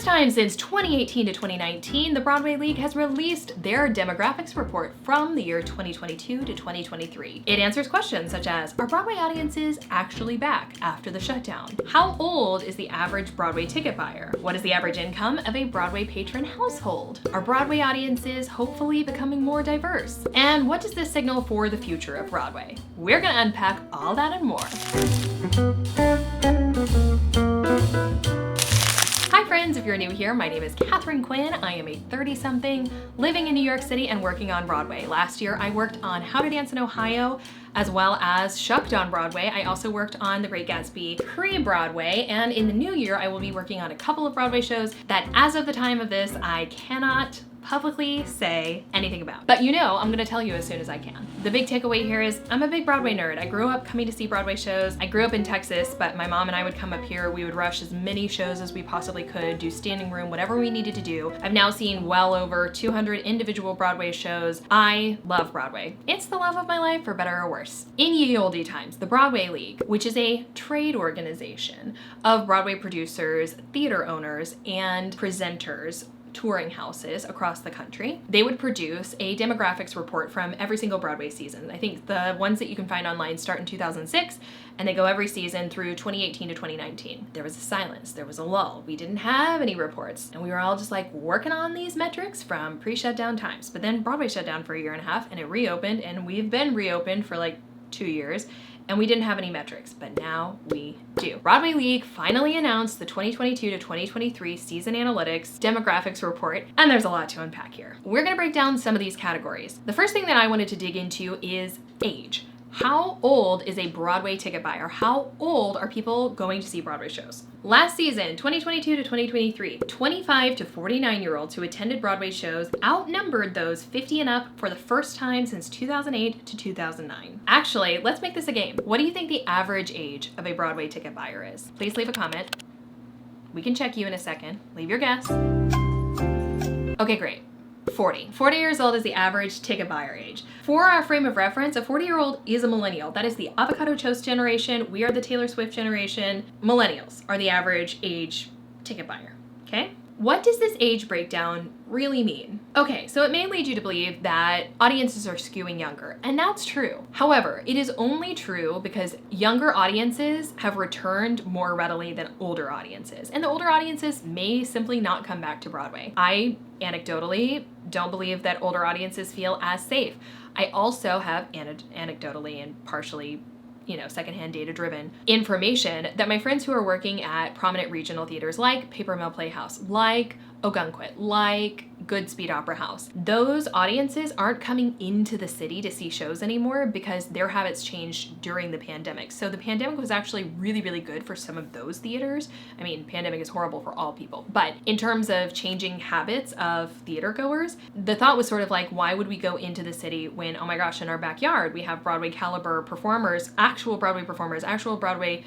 first time since 2018 to 2019, the Broadway League has released their demographics report from the year 2022 to 2023. It answers questions such as, are Broadway audiences actually back after the shutdown? How old is the average Broadway ticket buyer? What is the average income of a Broadway patron household? Are Broadway audiences hopefully becoming more diverse? And what does this signal for the future of Broadway? We're gonna unpack all that and more. Hi friends, if you're new here, my name is Katharine Quinn. I am a 30-something living in New York City and working on Broadway. Last year I worked on How to Dance in Ohio, as well as Shucked on Broadway. I also worked on The Great Gatsby pre-Broadway, and in the new year I will be working on a couple of Broadway shows that as of the time of this, I cannot publicly say anything about. But you know, I'm gonna tell you as soon as I can. The big takeaway here is I'm a big Broadway nerd. I grew up coming to see Broadway shows. I grew up in Texas, but my mom and I would come up here. We would rush as many shows as we possibly could, do standing room, whatever we needed to do. I've now seen well over 200 individual Broadway shows. I love Broadway. It's the love of my life, for better or worse. In ye olde times, the Broadway League, which is a trade organization of Broadway producers, theater owners, and presenters, touring houses across the country, they would produce a demographics report from every single Broadway season. I think the ones that you can find online start in 2006 and they go every season through 2018 to 2019. There was a silence, there was a lull. We didn't have any reports and we were all just like working on these metrics from pre-shutdown times. But then Broadway shut down for a year and a half and it reopened, and we've been reopened for like 2 years. And we didn't have any metrics, but now we do. Broadway League finally announced the 2022 to 2023 season analytics demographics report, and there's a lot to unpack here. We're gonna break down some of these categories. The first thing that I wanted to dig into is age. How old is a Broadway ticket buyer? How old are people going to see Broadway shows? Last season, 2022 to 2023, 25 to 49-year-olds who attended Broadway shows outnumbered those 50 and up for the first time since 2008 to 2009. Actually, let's make this a game. What do you think the average age of a Broadway ticket buyer is? Please leave a comment. We can check you in a second. Leave your guess. Okay, great. 40. 40 years old is the average ticket buyer age. For our frame of reference, a 40-year-old is a millennial. That is the avocado toast generation. We are the Taylor Swift generation. Millennials are the average age ticket buyer, okay? What does this age breakdown really mean? Okay, so it may lead you to believe that audiences are skewing younger, and that's true. However, it is only true because younger audiences have returned more readily than older audiences, and the older audiences may simply not come back to Broadway. I, anecdotally, don't believe that older audiences feel as safe. I also have anecdotally and partially secondhand data-driven information that my friends who are working at prominent regional theaters like Paper Mill Playhouse, like Ogunquit, like Goodspeed Opera House, those audiences aren't coming into the city to see shows anymore because their habits changed during the pandemic. So the pandemic was actually really, really good for some of those theaters. I mean, pandemic is horrible for all people, but in terms of changing habits of theater goers, the thought was sort of like, why would we go into the city when, oh my gosh, in our backyard, we have Broadway caliber performers, actual Broadway performers, actual Broadway,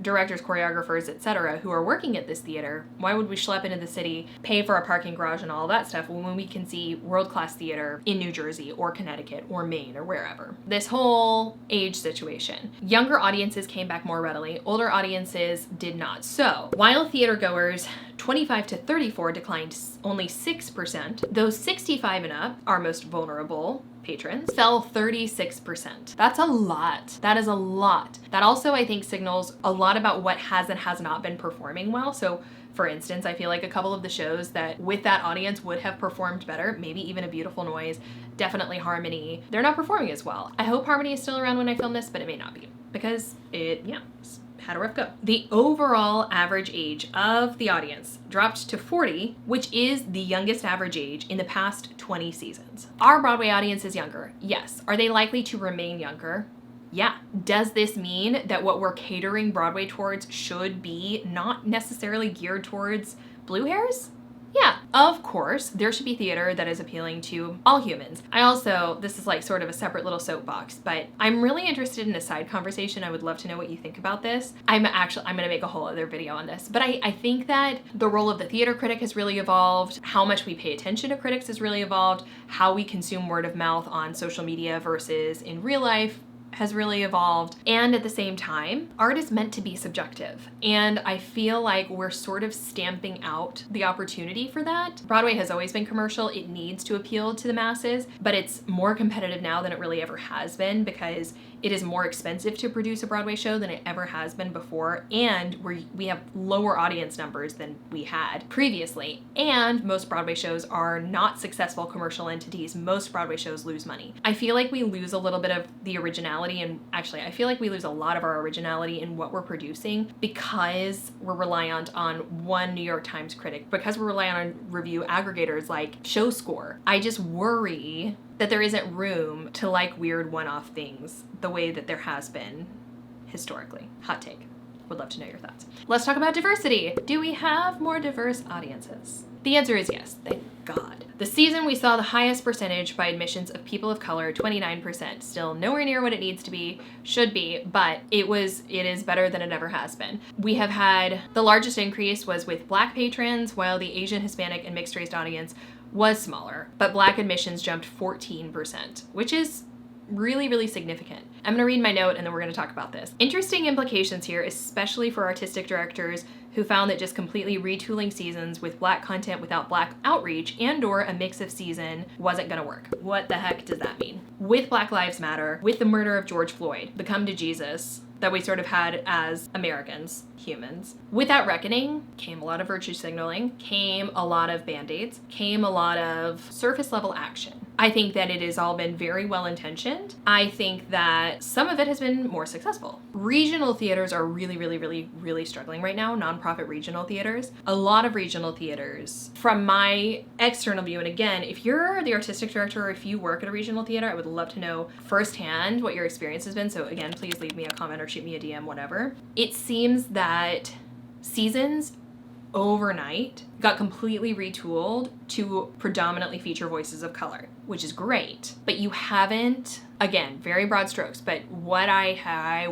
directors, choreographers, etc., who are working at this theater. Why would we schlep into the city, pay for a parking garage and all that stuff when we can see world-class theater in New Jersey or Connecticut or Maine or wherever? This whole age situation. Younger audiences came back more readily, older audiences did not. So while theater goers 25 to 34 declined only 6%, those 65 and up, our most vulnerable patrons, fell 36%. That's a lot. That is a lot. That also, I think, signals a lot about what has and has not been performing well. So for instance, I feel like a couple of the shows that with that audience would have performed better, maybe even A Beautiful Noise, definitely Harmony, they're not performing as well. I hope Harmony is still around when I film this, but it may not be because it's had a rough go. The overall average age of the audience dropped to 40, which is the youngest average age in the past 20 seasons. Are Broadway audiences younger? Yes. Are they likely to remain younger? Yeah. Does this mean that what we're catering Broadway towards should be not necessarily geared towards blue hairs? Yeah, of course, there should be theater that is appealing to all humans. This is like sort of a separate little soapbox, but I'm really interested in a side conversation. I would love to know what you think about this. I'm gonna make a whole other video on this, but I think that the role of the theater critic has really evolved. How much we pay attention to critics has really evolved. How we consume word of mouth on social media versus in real life has really evolved. And at the same time, art is meant to be subjective. And I feel like we're sort of stamping out the opportunity for that. Broadway has always been commercial. It needs to appeal to the masses, but it's more competitive now than it really ever has been because it is more expensive to produce a Broadway show than it ever has been before. And we have lower audience numbers than we had previously. And most Broadway shows are not successful commercial entities. Most Broadway shows lose money. I feel like we lose a little bit of the originality, and actually I feel like we lose a lot of our originality in what we're producing because we're reliant on one New York Times critic, because we're reliant on review aggregators like Show Score. I just worry that there isn't room to like weird one-off things the way that there has been historically. Hot take. Would love to know your thoughts. Let's talk about diversity. Do we have more diverse audiences? The answer is yes, thank God. This season we saw the highest percentage by admissions of people of color, 29%. Still nowhere near what it needs to be, should be, but it is better than it ever has been. We have had the largest increase was with Black patrons, while the Asian, Hispanic, and mixed race audience was smaller, but Black admissions jumped 14%, which is really, really significant. I'm gonna read my note and then we're gonna talk about this. Interesting implications here, especially for artistic directors who found that just completely retooling seasons with Black content without Black outreach and/or a mix of season wasn't gonna work. What the heck does that mean? With Black Lives Matter, with the murder of George Floyd, the come to Jesus that we sort of had as Americans, humans. With that reckoning came a lot of virtue signaling, came a lot of band-aids, came a lot of surface level action. I think that it has all been very well intentioned. I think that some of it has been more successful. Regional theaters are really struggling right now, nonprofit regional theaters. A lot of regional theaters, from my external view, and again, if you're the artistic director or if you work at a regional theater, I would love to know firsthand what your experience has been. So again, please leave me a comment or shoot me a DM, whatever. It seems that seasons overnight got completely retooled to predominantly feature voices of color, which is great. But you haven't, again, very broad strokes, but what I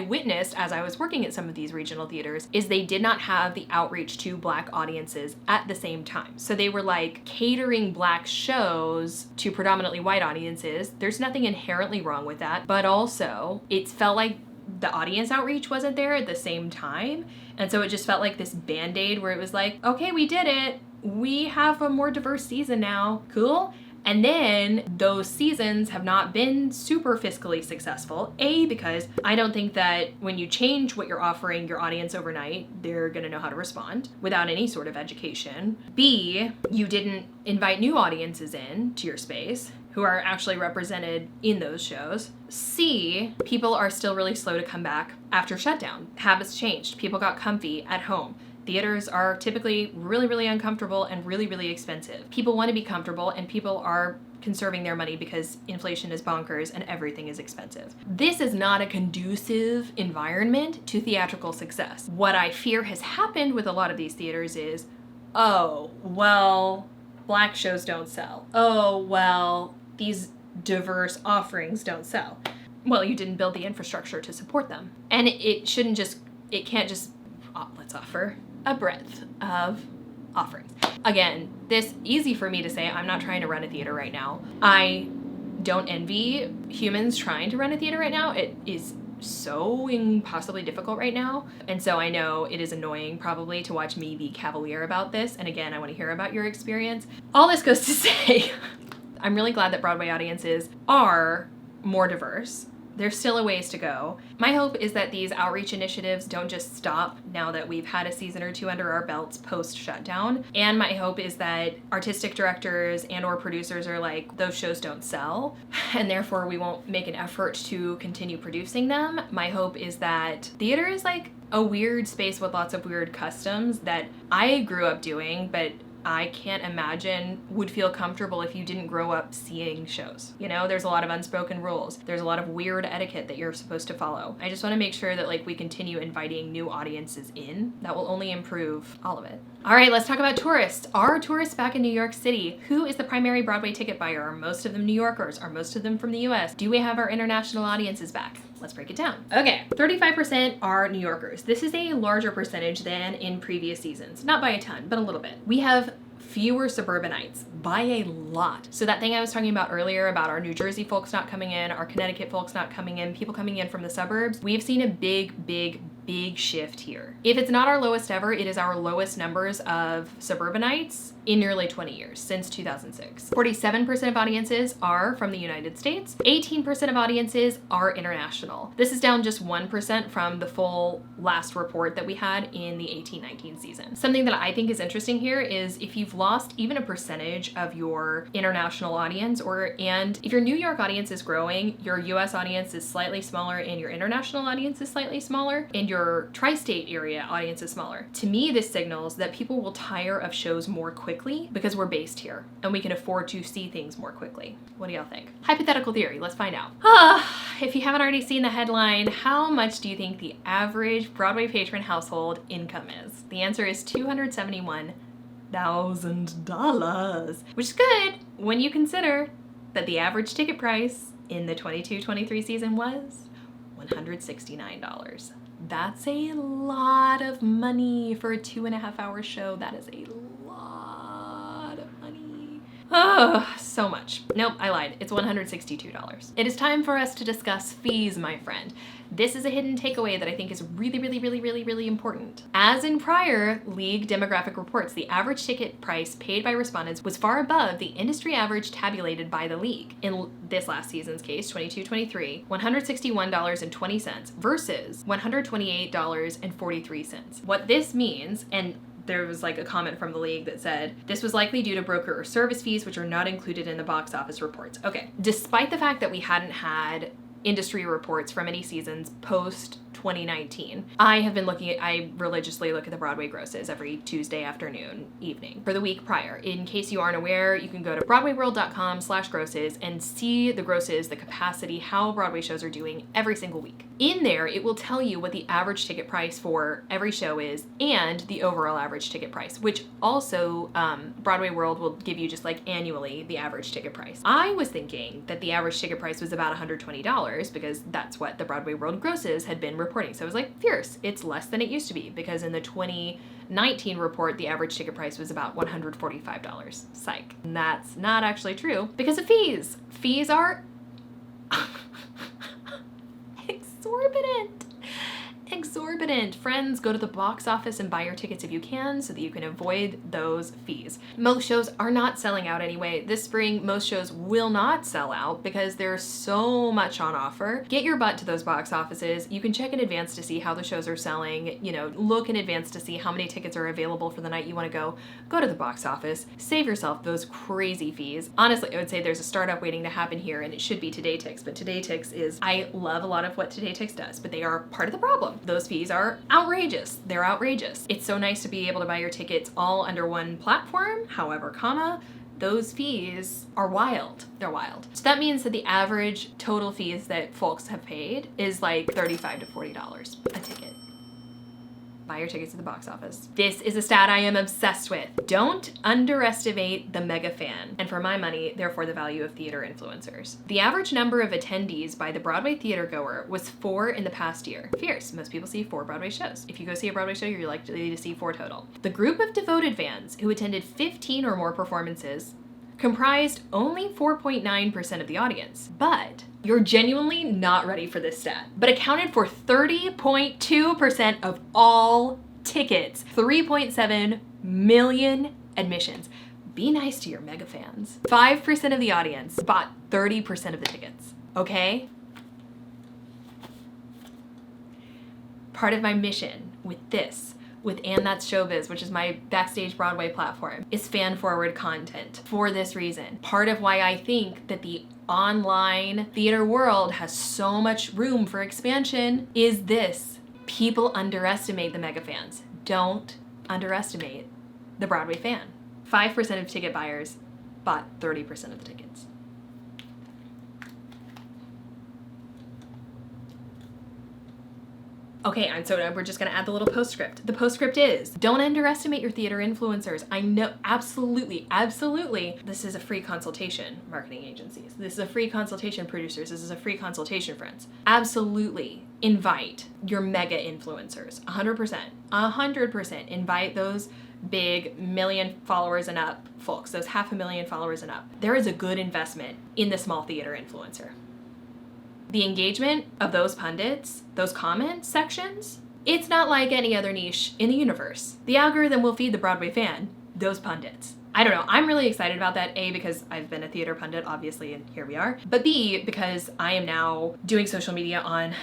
witnessed as I was working at some of these regional theaters is they did not have the outreach to Black audiences at the same time. So they were like catering Black shows to predominantly white audiences. There's nothing inherently wrong with that, but also it felt like the audience outreach wasn't there at the same time. And so it just felt like this band-aid where it was like, okay, we did it. We have a more diverse season now. Cool. And then those seasons have not been super fiscally successful. A, because I don't think that when you change what you're offering your audience overnight, they're gonna know how to respond without any sort of education. B, you didn't invite new audiences in to your space who are actually represented in those shows. C, people are still really slow to come back after shutdown. Habits changed. People got comfy at home. Theaters are typically really uncomfortable and really expensive. People want to be comfortable and people are conserving their money because inflation is bonkers and everything is expensive. This is not a conducive environment to theatrical success. What I fear has happened with a lot of these theaters is, oh, well, Black shows don't sell. Oh, well, these diverse offerings don't sell. Well, you didn't build the infrastructure to support them. And it can't just, let's offer a breadth of offerings. Again, this easy for me to say, I'm not trying to run a theater right now. I don't envy humans trying to run a theater right now. It is so impossibly difficult right now. And so I know it is annoying probably to watch me be cavalier about this. And again, I want to hear about your experience. All this goes to say, I'm really glad that Broadway audiences are more diverse. There's still a ways to go. My hope is that these outreach initiatives don't just stop now that we've had a season or two under our belts post-shutdown. And my hope is that artistic directors and or producers are like, those shows don't sell, and therefore we won't make an effort to continue producing them. My hope is that theater is like a weird space with lots of weird customs that I grew up doing, but I can't imagine would feel comfortable if you didn't grow up seeing shows. You know, there's a lot of unspoken rules. There's a lot of weird etiquette that you're supposed to follow. I just want to make sure that like we continue inviting new audiences in. That will only improve all of it. All right, let's talk about tourists. Are tourists back in New York City? Who is the primary Broadway ticket buyer? Are most of them New Yorkers? Are most of them from the US? Do we have our international audiences back? Let's break it down. Okay, 35% are New Yorkers. This is a larger percentage than in previous seasons. Not by a ton, but a little bit. We have fewer suburbanites by a lot. So that thing I was talking about earlier about our New Jersey folks not coming in, our Connecticut folks not coming in, people coming in from the suburbs, we've seen a big shift here. If it's not our lowest ever, it is our lowest numbers of suburbanites in nearly 20 years, since 2006. 47% of audiences are from the United States. 18% of audiences are international. This is down just 1% from the full last report that we had in the 18-19 season. Something that I think is interesting here is if you've lost even a percentage of your international audience, and if your New York audience is growing, your US audience is slightly smaller and your international audience is slightly smaller, and your tri-state area audience is smaller. To me, this signals that people will tire of shows more quickly because we're based here and we can afford to see things more quickly. What do y'all think? Hypothetical theory, let's find out. If you haven't already seen the headline, how much do you think the average Broadway patron household income is? The answer is $271,000, which is good when you consider that the average ticket price in the 22-23 season was $169. That's a lot of money for a 2.5-hour show. That is a lot of money. Oh, so much. Nope, I lied. It's $162. It is time for us to discuss fees, my friend. This is a hidden takeaway that I think is really important. As in prior League demographic reports, the average ticket price paid by respondents was far above the industry average tabulated by the League. In this last season's case, 22-23, $161.20 versus $128.43. What this means, and there was like a comment from the League that said, this was likely due to broker or service fees, which are not included in the box office reports. Okay, despite the fact that we hadn't had industry reports from any seasons post 2019. I religiously look at the Broadway grosses every Tuesday afternoon, evening for the week prior. In case you aren't aware, you can go to broadwayworld.com/grosses and see the grosses, the capacity, how Broadway shows are doing every single week. In there, it will tell you what the average ticket price for every show is and the overall average ticket price, which also Broadway World will give you just like annually the average ticket price. I was thinking that the average ticket price was about $120 because that's what the Broadway World grosses had been reporting. So I was like, fierce, it's less than it used to be, because in the 2019 report, the average ticket price was about $145. Psych. And that's not actually true because of fees. Fees are exorbitant. Friends, go to the box office and buy your tickets if you can so that you can avoid those fees. Most shows are not selling out anyway. This spring, most shows will not sell out because there's so much on offer. Get your butt to those box offices. You can check in advance to see how the shows are selling. You know, look in advance to see how many tickets are available for the night you want to go. Go to the box office. Save yourself those crazy fees. Honestly, I would say there's a startup waiting to happen here, and it should be TodayTix, but TodayTix is, I love a lot of what TodayTix does, but they are part of the problem. Those fees are outrageous. They're outrageous. It's so nice to be able to buy your tickets all under one platform. However, those fees are wild. They're wild. So that means that the average total fees that folks have paid is like $35 to $40 a ticket. Buy your tickets at the box office. This is a stat I am obsessed with. Don't underestimate the mega fan, and for my money, therefore the value of theater influencers. The average number of attendees by the Broadway theater goer was 4 in the past year. Fierce. Most people see 4 Broadway shows. If you go see a Broadway show, you're likely to see 4 total. The group of devoted fans who attended 15 or more performances comprised only 4.9% of the audience, but you're genuinely not ready for this stat, but accounted for 30.2% of all tickets, 3.7 million admissions. Be nice to your mega fans. 5% of the audience bought 30% of the tickets, okay? Part of my mission with this, with And That's Showbiz, which is my Backstage Broadway platform, is fan-forward content. For this reason, part of why I think that the online theater world has so much room for expansion is this. People underestimate the mega fans. Don't underestimate the Broadway fan. 5% of ticket buyers bought 30% of the tickets. Okay, and so we're just gonna add the little postscript. The postscript is, don't underestimate your theater influencers. I know, absolutely. This is a free consultation, marketing agencies. This is a free consultation, producers. This is a free consultation, friends. Absolutely invite your mega influencers, 100%. 100% invite those big million followers and up folks, those 500,000 followers and up. There is a good investment in the small theater influencer. The engagement of those pundits, those comment sections, it's not like any other niche in the universe. The algorithm will feed the Broadway fan those pundits. I don't know, I'm really excited about that, A, because I've been a theater pundit, obviously, and here we are, but B, because I am now doing social media on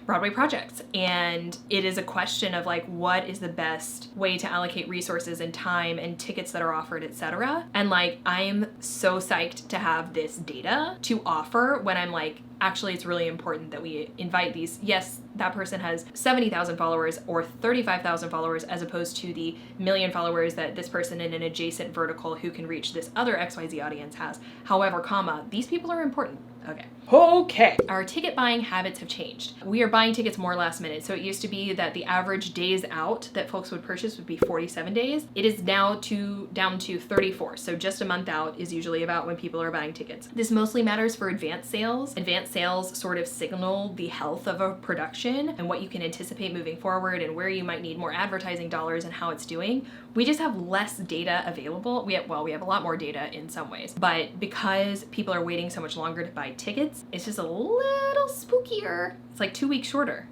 Broadway projects, and it is a question of like, what is the best way to allocate resources and time and tickets that are offered, etc. And like, I'm so psyched to have this data to offer when I'm like, actually, it's really important that we invite these. Yes, that person has 70,000 followers or 35,000 followers as opposed to the million followers that this person in an adjacent vertical who can reach this other XYZ audience has. However, these people are important. Okay. Our ticket buying habits have changed. We are buying tickets more last minute. So it used to be that the average days out that folks would purchase would be 47 days. It is now down to 34. So just a month out is usually about when people are buying tickets. This mostly matters for advanced sales. Advanced sales sort of signal the health of a production and what you can anticipate moving forward and where you might need more advertising dollars and how it's doing. We just have less data available. We have a lot more data in some ways, but because people are waiting so much longer to buy tickets, it's just a little spookier. It's like 2 weeks shorter.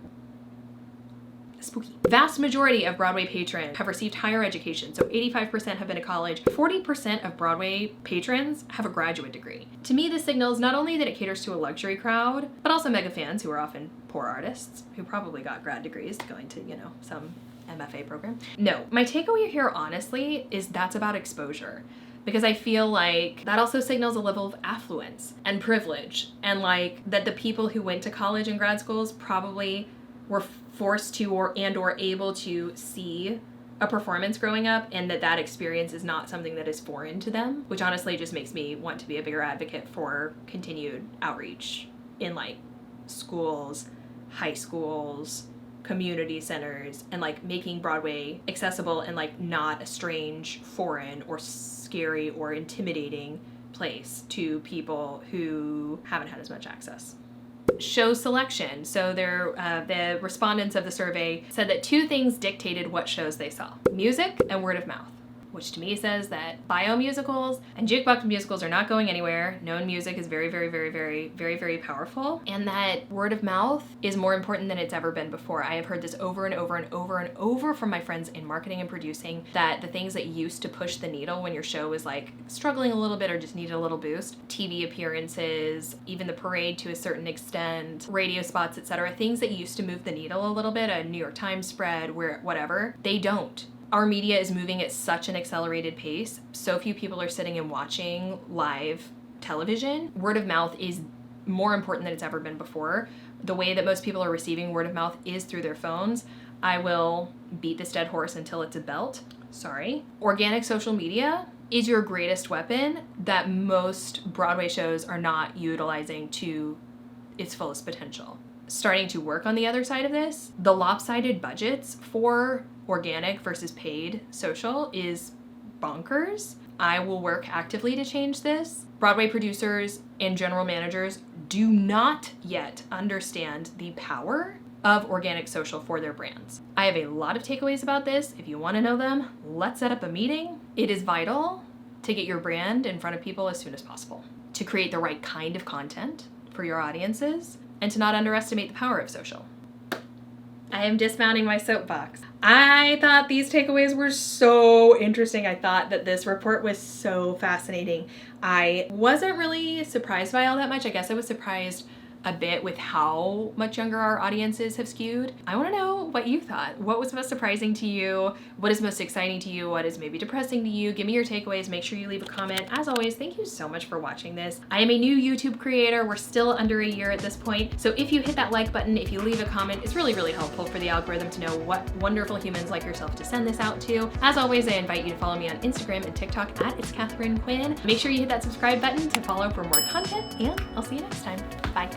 Spooky. Vast majority of Broadway patrons have received higher education. So 85% have been to college. 40% of Broadway patrons have a graduate degree. To me, this signals not only that it caters to a luxury crowd, but also Megafans, who are often poor artists who probably got grad degrees going to, some MFA program. No, my takeaway here, honestly, is that's about exposure. Because I feel like that also signals a level of affluence and privilege, and like that the people who went to college and grad schools probably were forced to or able to see a performance growing up, and that experience is not something that is foreign to them, which honestly just makes me want to be a bigger advocate for continued outreach in like schools, high schools, community centers, and like making Broadway accessible and like not a strange, foreign, or scary or intimidating place to people who haven't had as much access. Show selection. So the respondents of the survey said that 2 things dictated what shows they saw: music and word of mouth, which to me says that bio musicals and jukebox musicals are not going anywhere. Known music is very, very, very, very, very, very powerful, and that word of mouth is more important than it's ever been before. I have heard this over and over and over and over from my friends in marketing and producing, that the things that used to push the needle when your show was like struggling a little bit or just needed a little boost, TV appearances, even the parade to a certain extent, radio spots, etc., things that used to move the needle a little bit, a New York Times spread, whatever, they don't. Our media is moving at such an accelerated pace. So few people are sitting and watching live television. Word of mouth is more important than it's ever been before. The way that most people are receiving word of mouth is through their phones. I will beat this dead horse until it's a belt. Sorry. Organic social media is your greatest weapon that most Broadway shows are not utilizing to its fullest potential. Starting to work on the other side of this, the lopsided budgets for organic versus paid social is bonkers. I will work actively to change this. Broadway producers and general managers do not yet understand the power of organic social for their brands. I have a lot of takeaways about this. If you want to know them, let's set up a meeting. It is vital to get your brand in front of people as soon as possible, to create the right kind of content for your audiences, and to not underestimate the power of social. I am dismounting my soapbox. I thought these takeaways were so interesting. I thought that this report was so fascinating. I wasn't really surprised by all that much. I guess I was surprised a bit with how much younger our audiences have skewed. I want to know what you thought. What was most surprising to you? What is most exciting to you? What is maybe depressing to you? Give me your takeaways. Make sure you leave a comment. As always, thank you so much for watching this. I am a new YouTube creator. We're still under a year at this point. So if you hit that like button, if you leave a comment, it's really, really helpful for the algorithm to know what wonderful humans like yourself to send this out to. As always, I invite you to follow me on Instagram and TikTok at It's Katharine Quinn. Make sure you hit that subscribe button to follow for more content, and I'll see you next time. Bye.